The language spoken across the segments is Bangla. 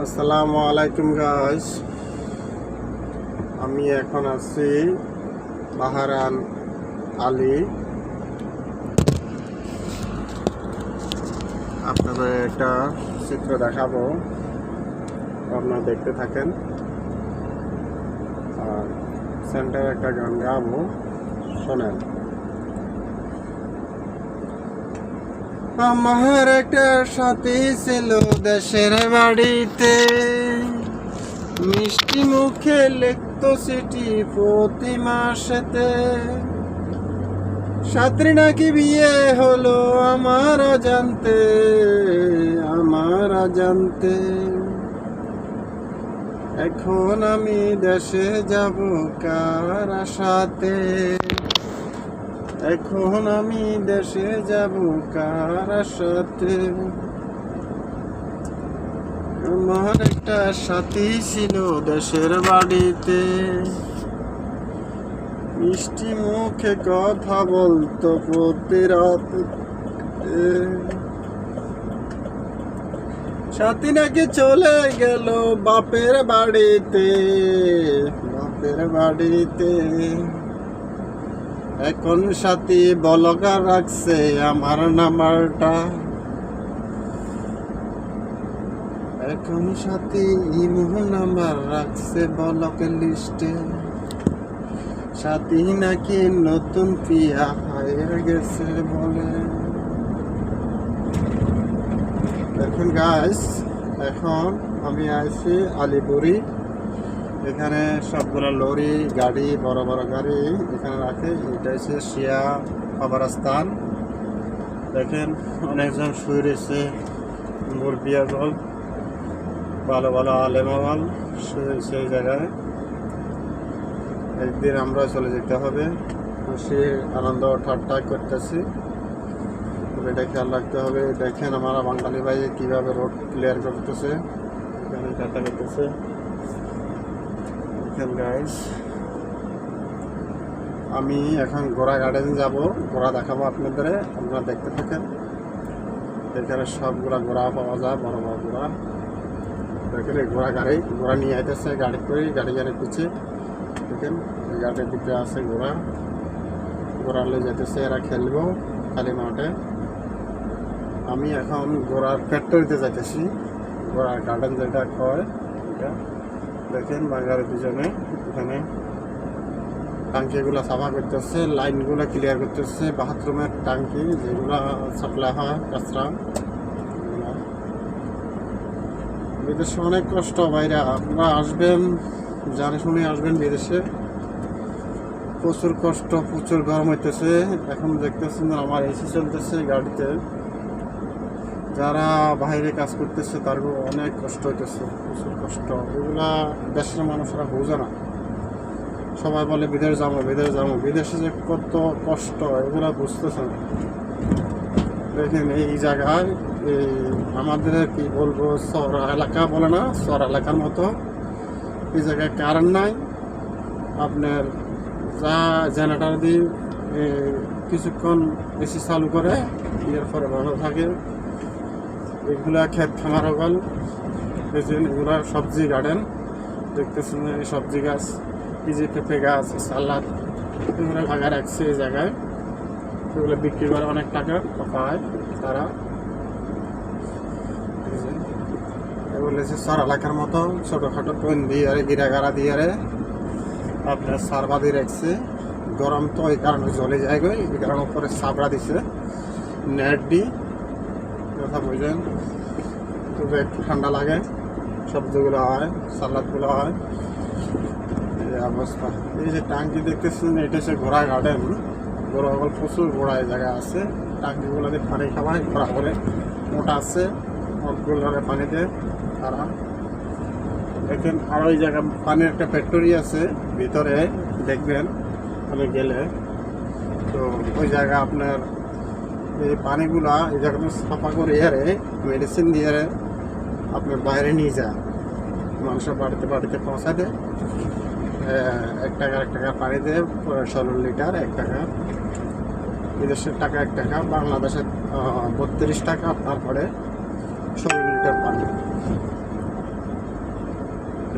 আসসালামু আলাইকুম গাইস, আমি এখন আছি বাহারান আলী। আপনাদের একটা চিত্র দেখাবো, আপনারা দেখতে থাকেন আর সেন্টারে একটা গান গাবো, শোনেন। আমার একটা সাথী ছিল দেশের বাড়িতে, মিষ্টি মুখে লিখতো চিঠি প্রতি মাসেতে। সাথী নাকি বিয়ে হলো আমার অজান্তে। এখন আমি দেশে যাব কার আশাতে, এখন আমি দেশে যাব কার সাথে। আমার একটা সাথী ছিল দেশের বাড়িতে, মিষ্টি মুখে কথা বলতো প্রতি রাতে। সাথী নাকি চলে গেল বাপের বাড়িতে। এখন সাথী বলকা রাখছে আমার নাম্বারটা, এখন সাথী ইমো নাম্বার রাখছে বলকের লিস্টে। সাথী নাকি নতুন পিয়া হয়ে গেছে বলে। দেখুন গাইস, এখন আমি আইছি আলিপুরি। এখানে সবগুলো লরি গাড়ি, বড় বড় গাড়ি এখানে রাখে। এটা হচ্ছে শিয়া কবরস্থান। দেখেন অনেকজন শুয়ে রয়েছে, মুরব্বিয়াগল, ভালো ভালো আলেমাল শুয়ে সেই জায়গায়। একদিন আমরা চলে যেতে হবে, খুশি আনন্দ ঠাট্টা করতেছি, এটা খেয়াল রাখতে হবে। দেখেন আমরা বাঙালি ভাই কীভাবে রোড ক্লিয়ার করতেছে, এখানে ঠাট্টা করতেছে। গাইস, আমি এখন ঘোড়া গার্ডেন যাব, ঘোড়া দেখাবো আপনাদের, আপনারা দেখতে থাকেন। এখানে সবগুলা ঘোড়া পাওয়া যায়, বড় বড় ঘোড়া। দেখেন এই ঘোড়া নিয়ে আইতেছে গাড়ি করে, গাড়ি পিছিয়ে। দেখেন এই গাড়ির দিকে আছে ঘোড়া নিয়ে যেতেছে, এরা খেলবো খালি মাঠে। আমি এখন ঘোড়ার ফ্যাক্টরিতে যাইতেছি, ঘোড়ার গার্ডেন যেটা কয় এটা। দেখেন বাজারের পিছনে এখানে টাঙ্কিগুলো সাফা করতেছে, লাইনগুলো ক্লিয়ার করতেছে, বাথরুমের টাঙ্কি যেগুলো সাপ্লাই হয় কাঁচরা। বিদেশে অনেক কষ্ট বাইরে, আপনারা আসবেন জানে শুনে আসবেন। বিদেশে প্রচুর কষ্ট, প্রচুর গরম হইতেছে। এখন দেখতেছেন আমার এসি চলতেছে গাড়িতে, যারা বাইরে কাজ করতেছে তার অনেক কষ্ট হইতেছে, প্রচুর কষ্ট। এগুলা দেশের মানুষরা বোঝে না, সবাই বলে বিদেশ যাবো। বিদেশে যে কত কষ্ট এগুলা বুঝতেছে না। দেখেন এই জায়গায় এই আমাদের কি বলবো, শহর এলাকা বলে না, শহর এলাকার মতো এই জায়গায় কারেন্ট নাই। আপনার যা জেনারেটর দিয়ে কিছুক্ষণ এসি চালু করে, এর পরে ভালো থাকে। এগুলা ক্ষেত খামার গল, এগুলা সবজি গার্ডেন দেখতেছেন, এই সবজি গাছ, এই যে পেঁপে গাছ, সালাদ এগুলো লাগা রাখছে এই জায়গায়। সেগুলো বিক্রি করে অনেক টাকা পায় তারা। এগুলো হচ্ছে শহর এলাকার মতো ছোটোখাটো টন দিয়ে গিরাগাড়া দিয়ে আপনার সারবা দিয়ে রাখছে। গরম তো এই কারণে জ্বলে যায় গো, এই কারণে উপরে সাবড়া দিছে নেট দি, কথা বুঝলেন। তবে একটু ঠান্ডা লাগে, সবজিগুলো হয়, সালাদগুলো হয়। এই অবস্থা। এই যে টাঙ্কি দেখতেছেন, এটা হচ্ছে ঘোড়া গার্ডেন। ঘোড়া প্রচুর ঘোড়া এই জায়গায় আছে। টাঙ্কিগুলোতে পানি খাওয়ায়, ঘোড়া করে মোটা আছে, মোটগুলোরে পানি দেয় তারা। দেখেন আর ওই জায়গায় পানির একটা ফ্যাক্টরি আছে ভিতরে, দেখবেন আমি গেলে। তো ওই জায়গা আপনার এই পানিগুলা এই জায়গাটা সাফা করে মেডিসিন দিয়ে আপনার বাইরে নিয়ে যায়, মানুষের বাড়িতে পৌঁছা দেয়। 1 টাকা পানি দেয়, 16 লিটার 1 টাকা। বিদেশের টাকা 1 টাকা, বাংলাদেশের 32 টাকা। তারপরে 16 লিটার পানি।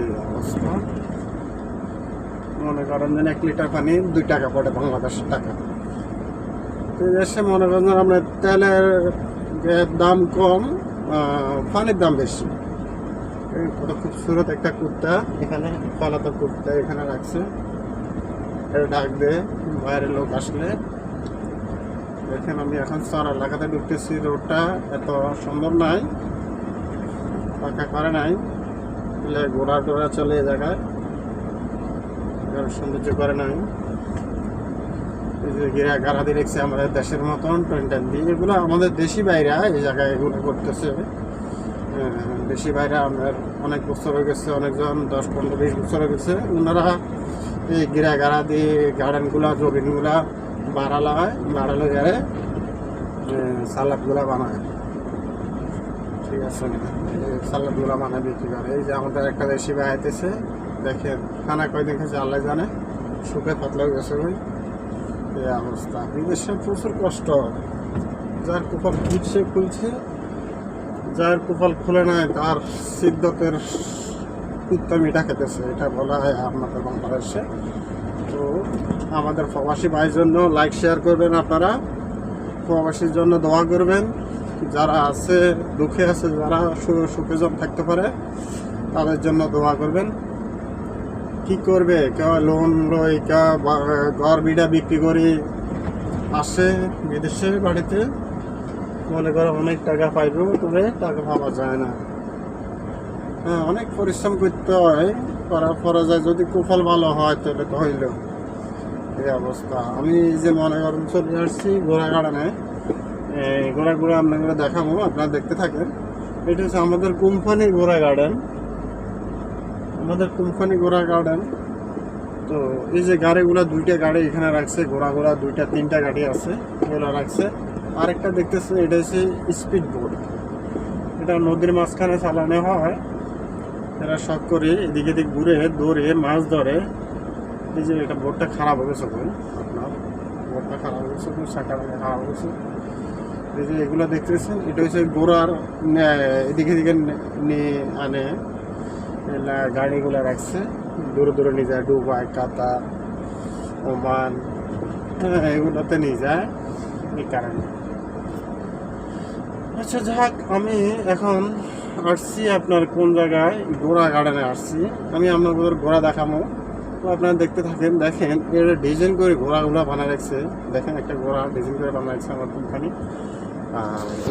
এই অবস্থা। মনে করেন যেন 1 লিটার পানি 2 টাকা পড়ে বাংলাদেশের টাকা। তো এই দেশে মনে করেন আপনার তেলের দাম কম, পানির দাম বেশি। কত খুবসুরত একটা কুত্তা, এখানে পালাতো কুত্তা এখানে রাখছে, এটা ডাক দে বাইরের লোক আসলে। দেখেন আমি এখন শহর এলাকাতে ঢুকতেছি, রোডটা এত সুন্দর নাই, পাকা করে নাই, ঘোড়া টোড়া চলে এই জায়গায়, সৌন্দর্য করে নাই। এই যে গিরা গাড়া দিয়ে রেখেছে আমাদের দেশের মতন টোয়েন্টার দিয়ে, এগুলো আমাদের দেশি বাইরা এই জায়গায় এগুলো করতেছে। দেশি বাইরা আমাদের অনেক বছর হয়ে গেছে, অনেকজন 10, 15, 20 বছর হয়ে গেছে, ওনারা এই গিরা গাড়া দিয়ে গার্ডেনগুলা জমিনগুলা বাড়ালো গেলে সালাদগুলা বানায়। ঠিক আছে, সালাদগুলা বানায় বিক্রি করে। এই যে আমাদের একটা দেশি ভাই আইতেছে, দেখেন খানা কয়দিন খেয়েছে আল্লাহ জানে, শুকে পাতলা হয়ে গেছে ওই এই অবস্থা। বিদেশে প্রচুর কষ্ট, যার কপাল খুলছে, যার কপাল খুলে নাই তার সিদ্ধতের কুত্তা মিঠা খেতেছে, এটা বলা হয় আমাদের বাংলাদেশে। তো আমাদের প্রবাসী ভাইয়ের জন্য লাইক শেয়ার করবেন, আপনারা প্রবাসীর জন্য দোয়া করবেন। যারা আছে দুঃখে আছে, যারা সুখে জন থাকতে পারে তাদের জন্য দোয়া করবেন। কি করবে, কেউ লোন লই, কেউ ঘর বিড়া বিক্রি করে আসে বিদেশে বাড়িতে, মনে করে অনেক টাকা পাইব, তবে টাকা পাওয়া যায় না। হ্যাঁ, অনেক পরিশ্রম করতে হয়, করার পরে যায় যদি কপাল ভালো হয় তাহলে তো হইল। এই অবস্থা। আমি যে মনে করেন চলে আসছি ঘোড়া গার্ডেনে, ঘোড়াগুলো আপনাকে দেখাবো, আপনারা দেখতে থাকেন। এটা হচ্ছে আমাদের কোম্পানির ঘোড়া গার্ডেন, আমাদের কোম্পানি ঘোড়া গার্ডেন। তো এই যে গাড়িগুলো 2টা গাড়ি এখানে রাখছে, ঘোড়াগুলা 2টা 3টা গাড়ি আছে, এগুলো রাখছে। আরেকটা দেখতেছে, এটা হচ্ছে স্পিড বোট, এটা নদীর মাঝখানে চালানো হয়। এরা শখ করে এদিকে এদিক ঘুরে দৌড়ে মাছ ধরে। এই যে এটা বোটটা খারাপ হয়ে গেছে, আপনার বোটটা খারাপ হয়ে গেছে, চাকাটা খারাপ হয়ে গেছে। এই যে এগুলো দেখতেছেন, এটা হচ্ছে ঘোড়ার এদিকে এদিকে নিয়ে আনে, গাড়িগুলো রাখছে, দূরে দূরে নিয়ে যায়, দুবাই, কাতার, ওমান, এগুলোতে নিয়ে যায় এই কারণে। আচ্ছা যাক, আমি এখন আসছি আপনার কোন জায়গায়, ঘোড়া গার্ডেনে আসছি। আমি আপনাদের ঘোড়া দেখাবো, তো আপনারা দেখতে থাকেন। দেখেন এটা ডিজাইন করে ঘোড়াগুলো বানা রাখছে, দেখেন একটা ঘোড়া ডিজাইন করে বানা রাখছে আমার কোম্পানি।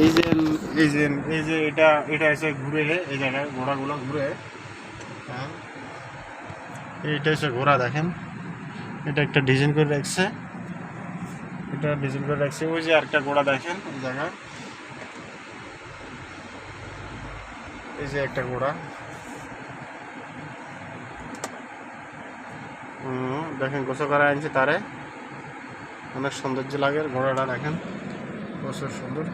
এই যে এটা এসে ঘুরে এই জায়গায় ঘোড়াগুলো ঘুরে। হ্যাঁ, এইটা হচ্ছে ঘোড়া, দেখেন এটা একটা ডিজাইন করে রাখছে, এটা ডিজাইন করে রাখছে। ওই যে আরেকটা ঘোড়া দেখেন এই জায়গায়, এই যে একটা ঘোড়া, দেখেন গোসল করা আনছে তারে, অনেক সৌন্দর্য লাগে ঘোড়াটা, দেখেন প্রচুর সুন্দর।